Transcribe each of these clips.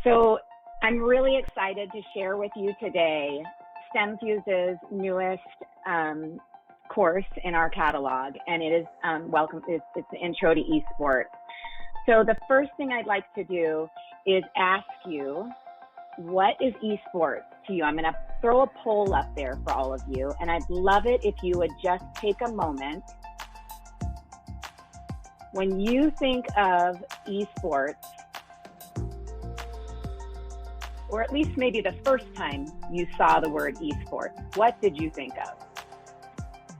So I'm really excited to share with you today STEMfuse's newest course in our catalog, and it is it's the Intro to Esports. So the first thing I'd like to do is ask you, what is esports to you? I'm going to throw a poll up there for all of you, and I'd love it if you would just take a moment. When you think of esports, or at least maybe the first time you saw the word esports, what did you think of?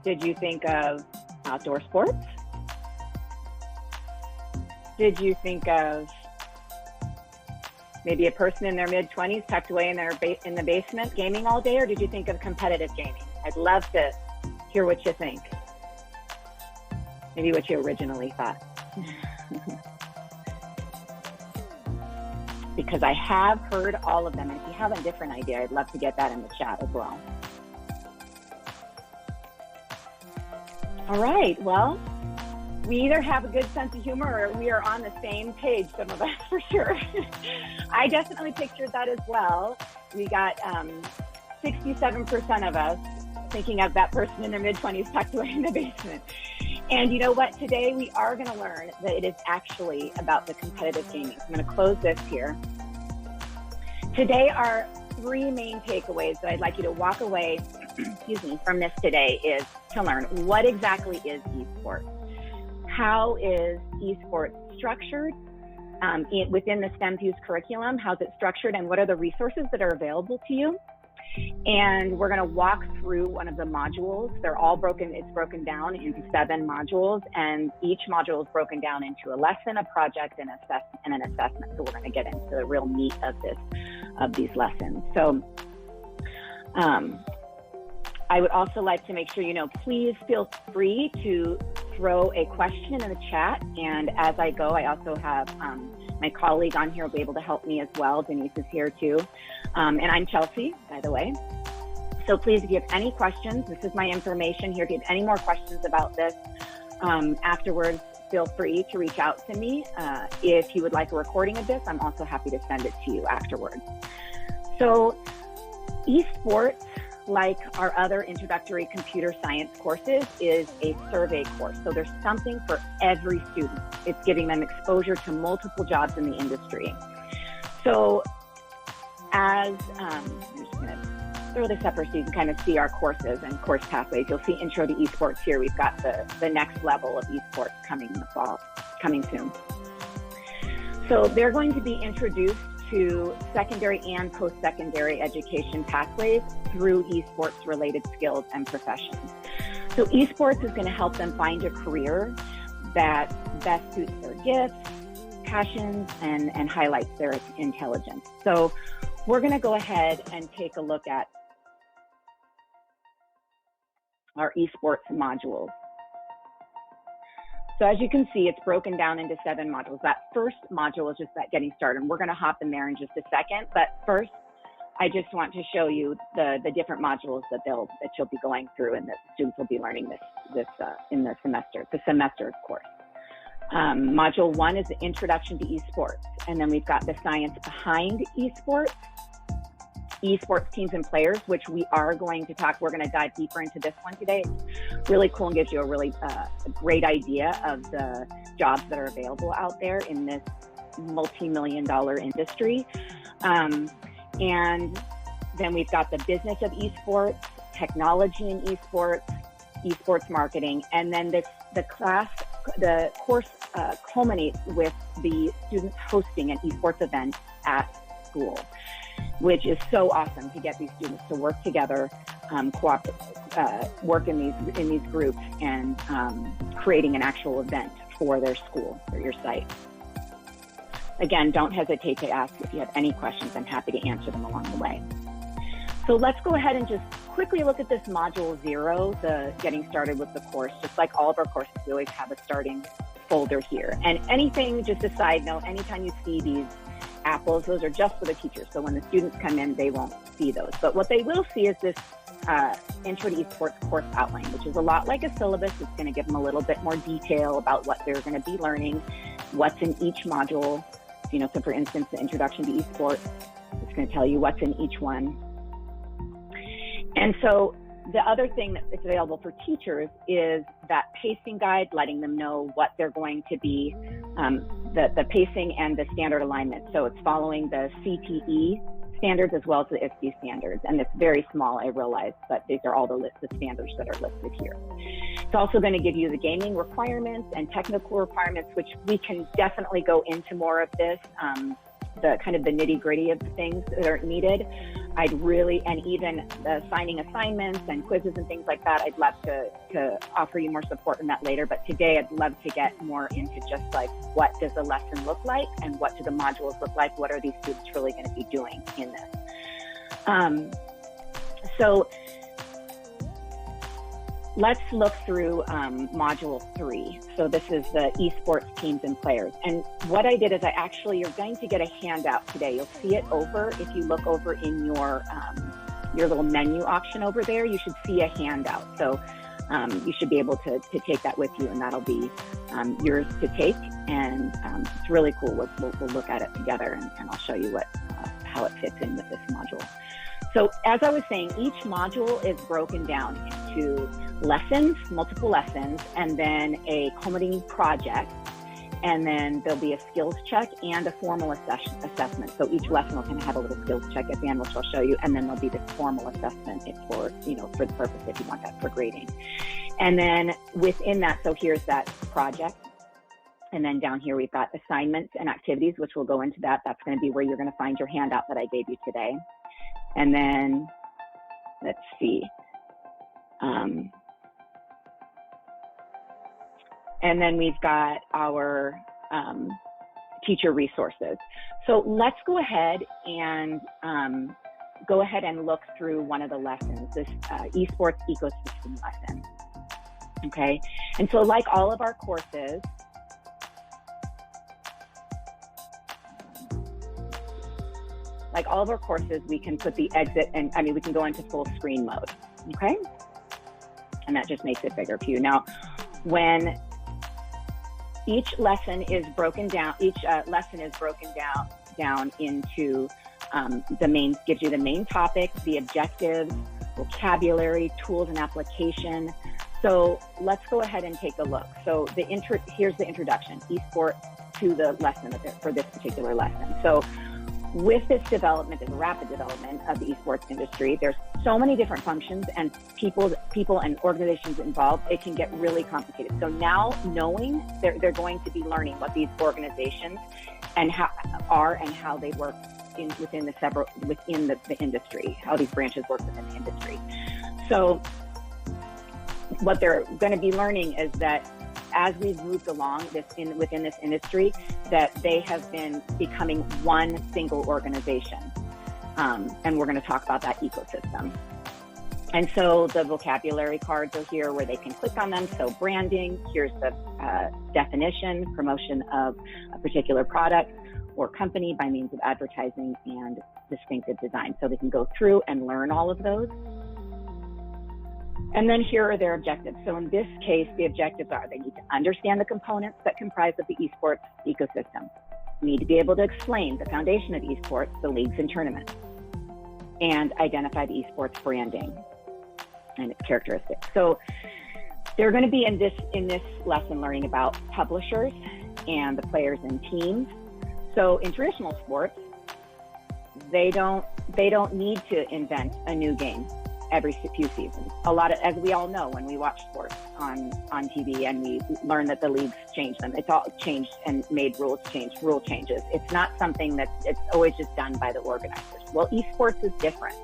Did you think of outdoor sports? Did you think of maybe a person in their mid-20s tucked away in the basement gaming all day, or did you think of competitive gaming? I'd love to hear what you think. Maybe what you originally thought. Because I have heard all of them, and if you have a different idea, I'd love to get that in the chat as well. All right, well, we either have a good sense of humor or we are on the same page, some of us for sure. I definitely pictured that as well. We got 67% of us thinking of that person in their mid-20s tucked away in the basement. And you know what? Today we are going to learn that it is actually about the competitive gaming. So I'm going to close this here. Today our three main takeaways that I'd like you to walk away from this today is to learn what exactly is esports. How is esports structured within the STEMfuse curriculum? How's it structured, and what are the resources that are available to you? And we're going to walk through one of the modules. They're all broken. It's broken down into 7 modules, and each module is broken down into a lesson, a project, and an assessment. So we're going to get into the real meat of these lessons. So I would also like to make sure please feel free to throw a question in the chat. And as I go, I also have my colleague on here will be able to help me as well. Denise is here too. And I'm Chelsea, by the way. So please, if you have any questions, this is my information here. If you have any more questions about this afterwards, feel free to reach out to me. If you would like a recording of this, I'm also happy to send it to you afterwards. So esports, like our other introductory computer science courses, is a survey course. So there's something for every student. It's giving them exposure to multiple jobs in the industry. So I'm just going to throw this up so you can kind of see our courses and course pathways. You'll see Intro to Esports here. We've got the next level of esports coming in the fall, coming soon. So they're going to be introduced to secondary and post-secondary education pathways through esports related skills and professions. So esports is going to help them find a career that best suits their gifts, passions, and highlights their intelligence. So we're going to go ahead and take a look at our esports modules. So as you can see, it's broken down into 7 modules. That first module is just that getting started, and we're going to hop in there in just a second. But first, I just want to show you the different modules that you'll be going through and that students will be learning this in the semester. It's a semester course. Module 1 is the Introduction to Esports, and then we've got the science behind esports, esports teams and players, which we are going to talk. We're going to dive deeper into this one today. It's really cool and gives you a really great idea of the jobs that are available out there in this multi-million-dollar industry. And then we've got the business of esports, technology in esports, esports marketing, and then the course culminates with the students hosting an esports event at school, which is so awesome to get these students to work together, work in these groups, and creating an actual event for their school or your site. Again, don't hesitate to ask if you have any questions. I'm happy to answer them along the way. So let's go ahead and just quickly look at this module 0, the getting started with the course. Just like all of our courses, we always have a starting folder here. And anything, just a side note, anytime you see these apples, those are just for the teachers. So when the students come in, they won't see those. But what they will see is this Intro to Esports course outline, which is a lot like a syllabus. It's going to give them a little bit more detail about what they're going to be learning, what's in each module, so for instance, the introduction to esports, it's going to tell you what's in each one. And so the other thing that's available for teachers is that pacing guide, letting them know what they're going to be, the pacing and the standard alignment. So it's following the CTE standards as well as the ISTE standards. And it's very small, I realize, but these are all the list of standards that are listed here. It's also going to give you the gaming requirements and technical requirements, which we can definitely go into more of this, the kind of the nitty gritty of the things that are needed. I'd really, and even the signing assignments and quizzes and things like that, I'd love to offer you more support in that later. But today I'd love to get more into just like, what does the lesson look like and what do the modules look like? What are these students really going to be doing in this? So let's look through module 3. So this is the esports teams and players. And what I did is you're going to get a handout today. You'll see it over, if you look over in your little menu option over there, you should see a handout. So you should be able to take that with you, and that'll be yours to take. And it's really cool. We'll look at it together, and I'll show you how it fits in with this module. So as I was saying, each module is broken down into lessons, multiple lessons, and then a culminating project. And then there'll be a skills check and a formal assessment. So each lesson will kind of have a little skills check at the end, which I'll show you. And then there'll be this formal assessment for the purpose if you want that for grading. And then within that, so here's that project. And then down here, we've got assignments and activities, which we'll go into that. That's going to be where you're going to find your handout that I gave you today. And then, let's see. And then we've got our teacher resources. So let's go ahead and look through one of the lessons, this esports ecosystem lesson. Okay, and so like all of our courses, we can put the exit, and we can go into full screen mode, okay? And that just makes it bigger for you. Now, when each lesson is broken down, down into gives you the main topic, the objectives, vocabulary, tools and application. So let's go ahead and take a look. So here's the introduction, esports to the lesson for this particular lesson. So with this development and rapid development of the esports industry, there's so many different functions and people and organizations involved, it can get really complicated. So now knowing they're going to be learning what these organizations and how they work within the industry, how these branches work within the industry. So what they're going to be learning is that as we've moved along within this industry, that they have been becoming one single organization. And we're going to talk about that ecosystem. And so the vocabulary cards are here where they can click on them. So branding, here's the definition, promotion of a particular product or company by means of advertising and distinctive design. So they can go through and learn all of those. And then here are their objectives. So in this case, the objectives are they need to understand the components that comprise of the esports ecosystem. You need to be able to explain the foundation of esports, the leagues and tournaments, and identify the esports branding and its characteristics. So they're going to be in this lesson learning about publishers and the players and teams. So in traditional sports, they don't need to invent a new game every few seasons. As we all know, when we watch sports on TV and we learn that the leagues change them, it's all changed and made rule changes. It's not something it's always just done by the organizers. Well, esports is different.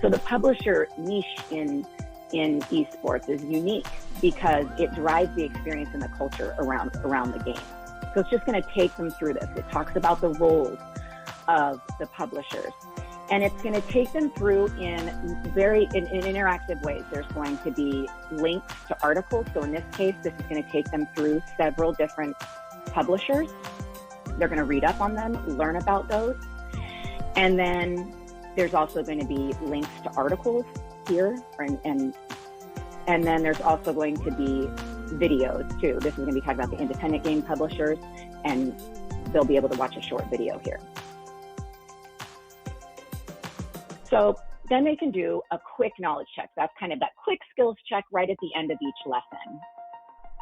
So the publisher niche in esports is unique because it drives the experience and the culture around the game. So it's just going to take them through this. It talks about the roles of the publishers. And it's going to take them through in interactive ways. There's going to be links to articles. So in this case, this is going to take them through several different publishers. They're going to read up on them, learn about those. And then there's also going to be links to articles here. And then there's also going to be videos too. This is going to be talking about the independent game publishers and they'll be able to watch a short video here. So then they can do a quick knowledge check. That's kind of that quick skills check right at the end of each lesson.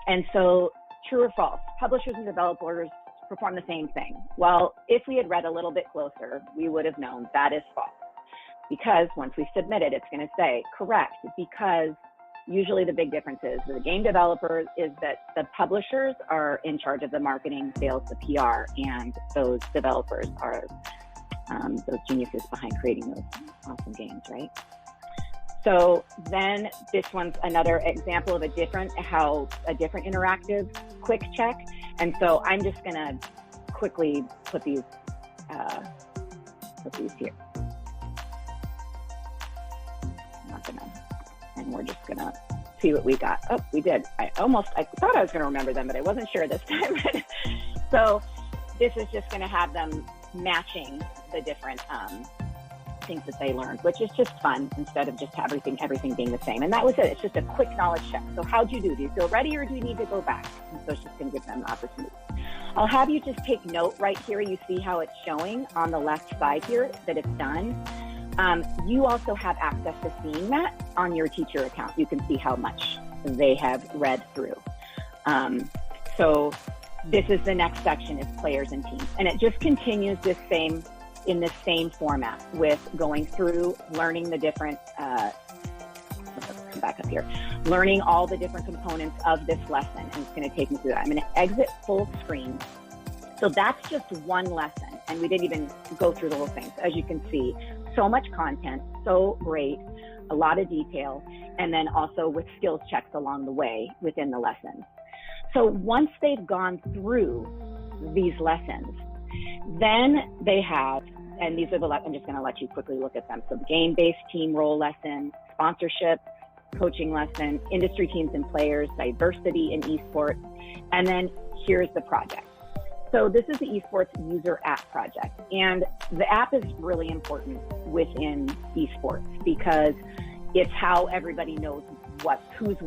And so true or false, publishers and developers perform the same thing. Well, if we had read a little bit closer, we would have known that is false. Because once we submit it, it's going to say correct, because usually the big difference is the game developers is that the publishers are in charge of the marketing, sales, the PR, and those developers are those geniuses behind creating those awesome games, right? So then this one's another example of a different interactive quick check. And so I'm just gonna quickly put these here. And we're just gonna see what we got. Oh, we did. I thought I was gonna remember them, but I wasn't sure this time. So this is just gonna have them matching the different things that they learned, which is just fun instead of just everything being the same. And that was it. It's just a quick knowledge check. So how'd you do? Do you feel ready, or do you need to go back? And so it's just going to give them the opportunity. I'll have you just take note right here. You see how it's showing on the left side here that it's done. You also have access to seeing that on your teacher account. You can see how much they have read through. So this is the next section, is players and teams. And it just continues in this same format with going through, learning the different, come back up here, learning all the different components of this lesson. And it's going to take me through that. I'm going to exit full screen. So that's just one lesson. And we didn't even go through the whole thing. So as you can see, so much content, so great, a lot of detail, and then also with skills checks along the way within the lesson. So once they've gone through these lessons, then they have, and these are I'm just going to let you quickly look at them. So the game-based team role lesson, sponsorship, coaching lesson, industry teams and players, diversity in esports, and then here's the project. So this is the esports user app project. And the app is really important within esports because it's how everybody knows who's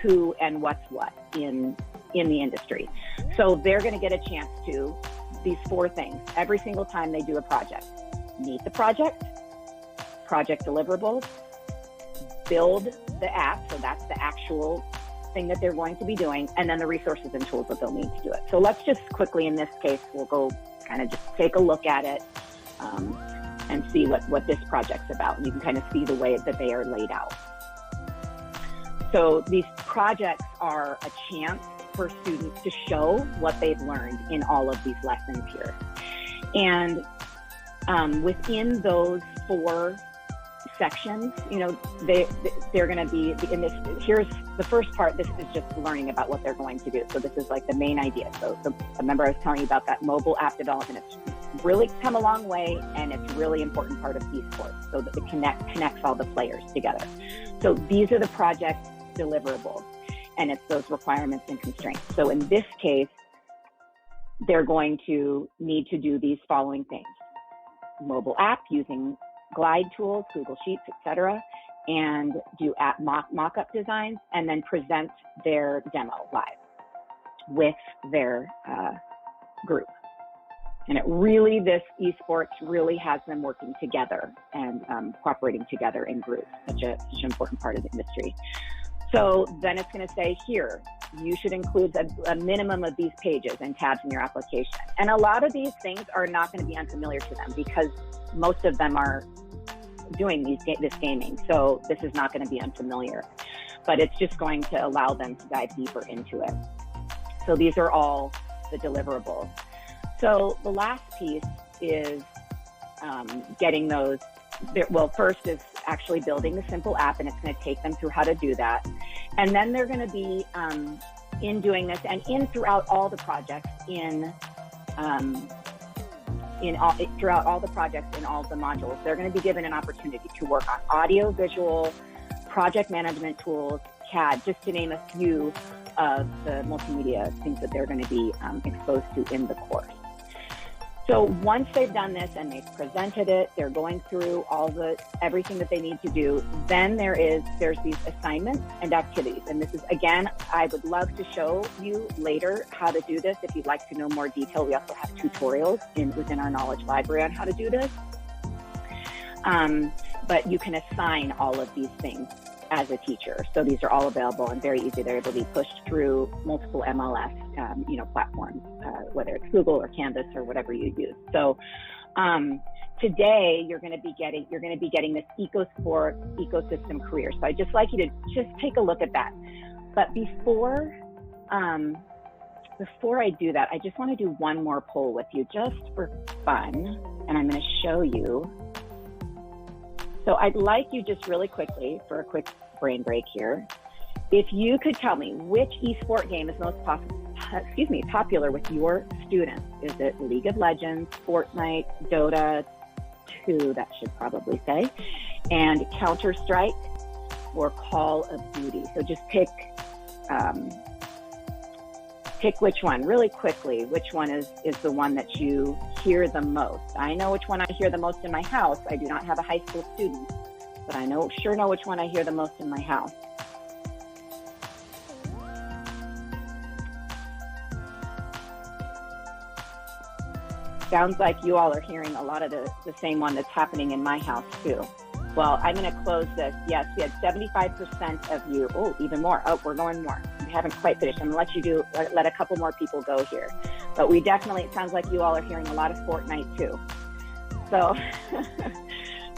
who and what's what in the industry. So they're going to get a chance to these 4 things every single time they do a project: meet the project deliverables, build the app, so that's the actual thing that they're going to be doing, and then the resources and tools that they'll need to do it. So let's just quickly, in this case, we'll go kind of just take a look at it and see what this project's about. And you can kind of see the way that they are laid out. So these projects are a chance for students to show what they've learned in all of these lessons here. And within those 4 sections, they're going to be in this. Here's the first part. This is just learning about what they're going to do. So this is like the main idea. So remember I was telling you about that mobile app development. It's really come a long way, and it's a really important part of esports, so that it connects all the players together. So these are the project deliverables, and it's those requirements and constraints. So in this case, they're going to need to do these following things: mobile app using Glide tools, Google Sheets, etc., and do app mock-up designs, and then present their demo live with their group. And this esports really has them working together and cooperating together in groups, such an important part of the industry. So then it's going to say here, you should include a minimum of these pages and tabs in your application. And a lot of these things are not going to be unfamiliar to them because most of them are doing this gaming. So this is not going to be unfamiliar, but it's just going to allow them to dive deeper into it. So these are all the deliverables. So the last piece is getting those. Well, first is actually building the simple app, and it's going to take them through how to do that. And then they're going to be in doing this and throughout all the projects throughout all the projects in all of the modules, they're going to be given an opportunity to work on audio, visual, project management tools, CAD, just to name a few of the multimedia things that they're going to be exposed to in the course. So once they've done this and they've presented it, they're going through everything that they need to do, then there's these assignments and activities. And this is, again, I would love to show you later how to do this. If you'd like to know more detail, we also have tutorials within our knowledge library on how to do this. But you can assign all of these things as a teacher. So these are all available and very easy. They're able to be pushed through multiple MLS, platforms, whether it's Google or Canvas or whatever you use. So today you're going to be getting this EcoSport ecosystem career. So I'd just like you to just take a look at that. But before I do that, I just want to do one more poll with you just for fun, and I'm going to show you. So I'd like you just really quickly, for a quick brain break here, if you could tell me which esport game is most popular with your students. Is it League of Legends, Fortnite, Dota 2, that should probably say, and Counter-Strike, or Call of Duty? So just pick which one really quickly. Which one is the one that you hear the most? I know which one I hear the most in my house. I do not have a high school student, but I sure know which one I hear the most in my house. Sounds like you all are hearing a lot of the same one that's happening in my house too. Well, I'm going to close this. Yes, we had 75% of you. Oh, even more. Oh, we're going more. We haven't quite finished. I'm going to let a couple more people go here. But we definitely, it sounds like you all are hearing a lot of Fortnite too. So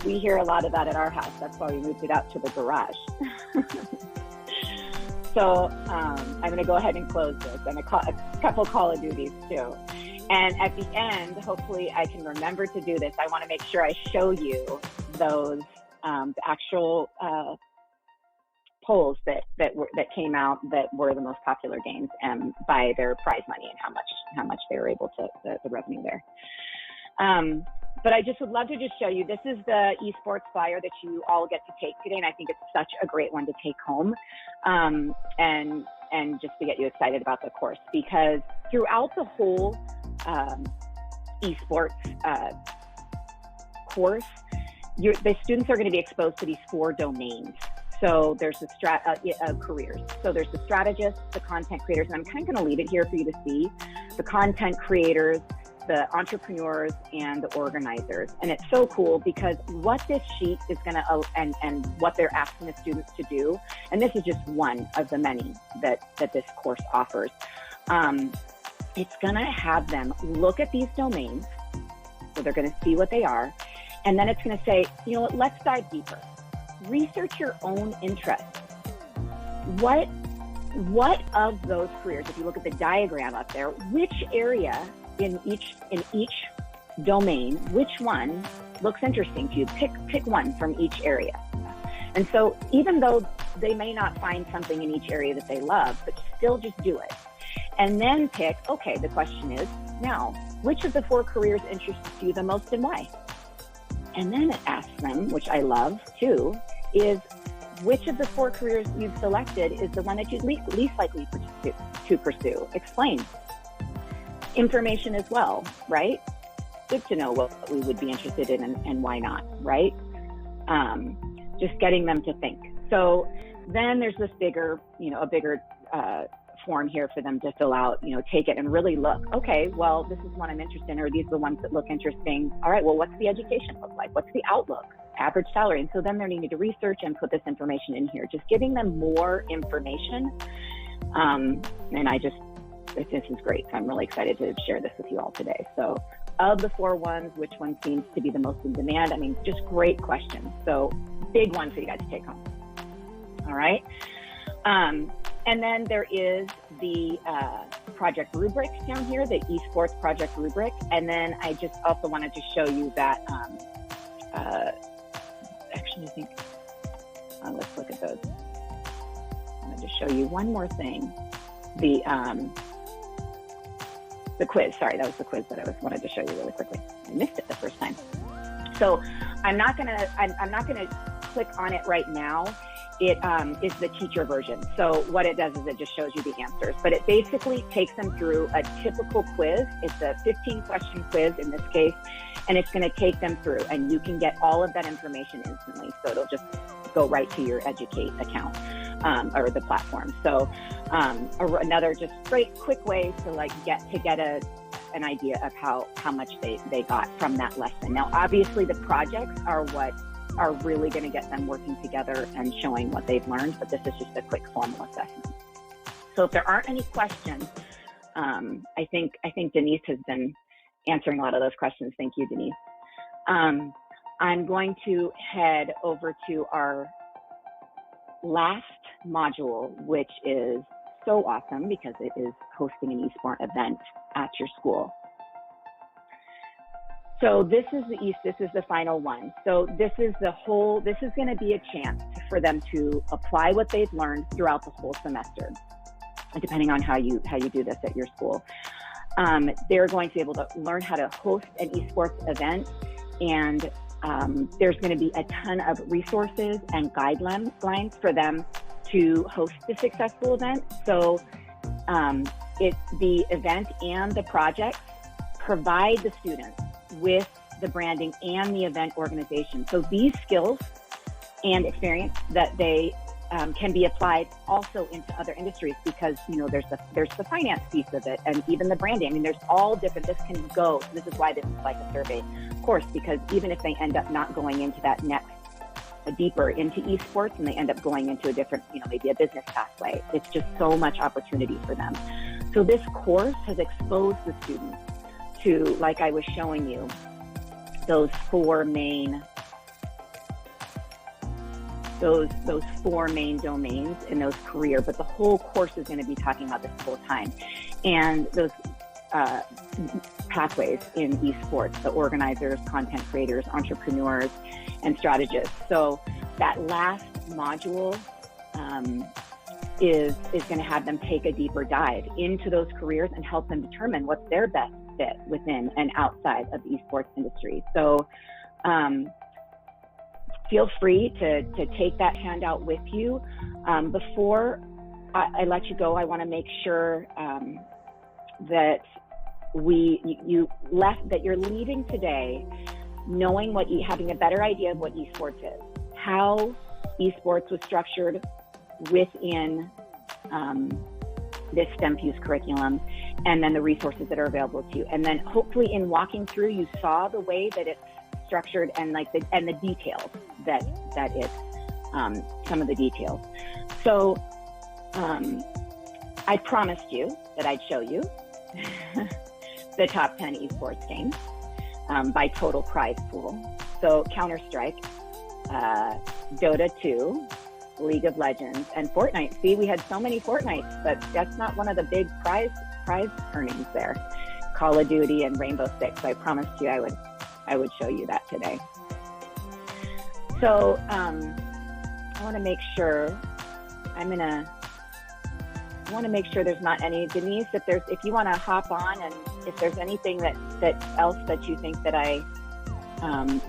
we hear a lot of that at our house. That's why we moved it out to the garage. So I'm going to go ahead and close this, and a couple Call of Duties too. And at the end, hopefully I can remember to do this. I want to make sure I show you those the actual polls that came out that were the most popular games by their prize money and how much they were able to the revenue there. But I just would love to just show you, this is the Esports Flyer that you all get to take today, and I think it's such a great one to take home, and just to get you excited about the course, because throughout the whole esports course, the students are going to be exposed to these 4 domains. So there's the careers. So there's the strategists, the content creators, and I'm kind of going to leave it here for you to see, the content creators, the entrepreneurs, and the organizers. And it's so cool because what this sheet is going to, and what they're asking the students to do, and this is just one of the many that this course offers, it's going to have them look at these domains. So they're going to see what they are. And then it's going to say, you know what, let's dive deeper. Research your own interests. What of those careers, if you look at the diagram up there, which area in each domain, which one looks interesting to you? Pick one from each area. And so even though they may not find something in each area that they love, but still just do it. And then pick, okay, the question is, now, which of the 4 careers interests you the most and why? And then it asks them, which I love too, is which of the 4 careers you've selected is the one that you'd least likely to pursue? Explain. Information as well, right? Good to know what we would be interested in and why not, right? Just getting them to think. So then there's this bigger form here for them to fill out, take it and really look, okay, well, this is what I'm interested in, or these are the ones that look interesting. All right, well, what's the education look like? What's the outlook? Average salary. And so then they're needing to research and put this information in here, just giving them more information. And this is great. So I'm really excited to share this with you all today. So of the 4 ones, which one seems to be the most in demand? I mean, just great questions. So big one for you guys to take home. All right. And then there is the project rubric down here, the esports project rubric. And then I just also wanted to show you that, actually, I think, let's look at those. I wanted to show you one more thing. The quiz, sorry, that was the quiz that I wanted to show you really quickly. I missed it the first time. So I'm not gonna click on it right now. it is the teacher version. So what it does is it just shows you the answers, but it basically takes them through a typical quiz. It's a 15-question quiz in this case, and it's going to take them through, and you can get all of that information instantly. So it'll just go right to your Educate account or the platform. So another just great quick way to get an idea of how much they got from that lesson. Now, obviously, the projects are what are really going to get them working together and showing what they've learned, but this is just a quick formal assessment. So if there aren't any questions, I think Denise has been answering a lot of those questions. Thank you, Denise. I'm going to head over to our last module, which is so awesome because it is hosting an eSport event at your school. So this is the final one. So this is going to be a chance for them to apply what they've learned throughout the whole semester, depending on how you do this at your school. They're going to be able to learn how to host an esports event, and there's going to be a ton of resources and guidelines for them to host a successful event. So the event and the projects provide the students with the branding and the event organization. So these skills and experience that they can be applied also into other industries, because there's the finance piece of it, and even the branding. I mean, there's all different. This can go. This is why this is like a survey course, because even if they end up not going into that next deeper into esports and they end up going into a different, maybe a business pathway, it's just so much opportunity for them. So this course has exposed the students to, like I was showing you, those four main domains in those career, but the whole course is going to be talking about this full time. And those pathways in esports, the organizers, content creators, entrepreneurs, and strategists. So that last module is going to have them take a deeper dive into those careers and help them determine what's their best fit within and outside of the esports industry. So feel free to take that handout with you. Before I let you go, I want to make sure that you're leaving today knowing having a better idea of what esports is, how esports was structured within this STEM Fuse curriculum, and then the resources that are available to you. And then hopefully in walking through, you saw the way that it's structured and the details that it's some of the details. So I promised you that I'd show you the top 10 esports games by total prize pool. So Counter-Strike, Dota 2, League of Legends, and Fortnite. See, we had so many Fortnites, but that's not one of the big prize earnings there. Call of Duty and Rainbow Six. So I promised you I would show you that today. So I want to make sure there's not any, Denise, if you want to hop on, and if there's anything else that you think that I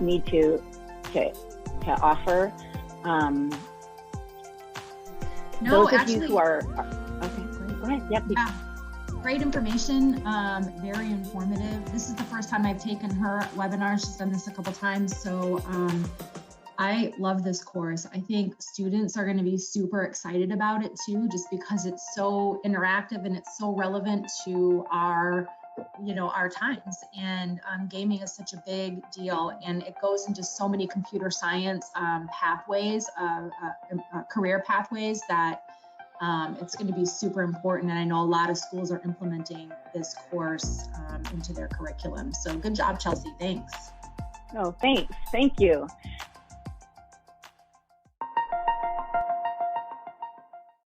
need to offer. No, those actually, of you who are okay, go ahead. Yep. Yeah. Great information, very informative. This is the first time I've taken her webinar. She's done this a couple times. So I love this course. I think students are going to be super excited about it too, just because it's so interactive and it's so relevant to our times. And gaming is such a big deal, and it goes into so many computer science pathways, career pathways that it's going to be super important. And I know a lot of schools are implementing this course into their curriculum. So good job, Chelsea. Thanks. Oh, thanks. Thank you.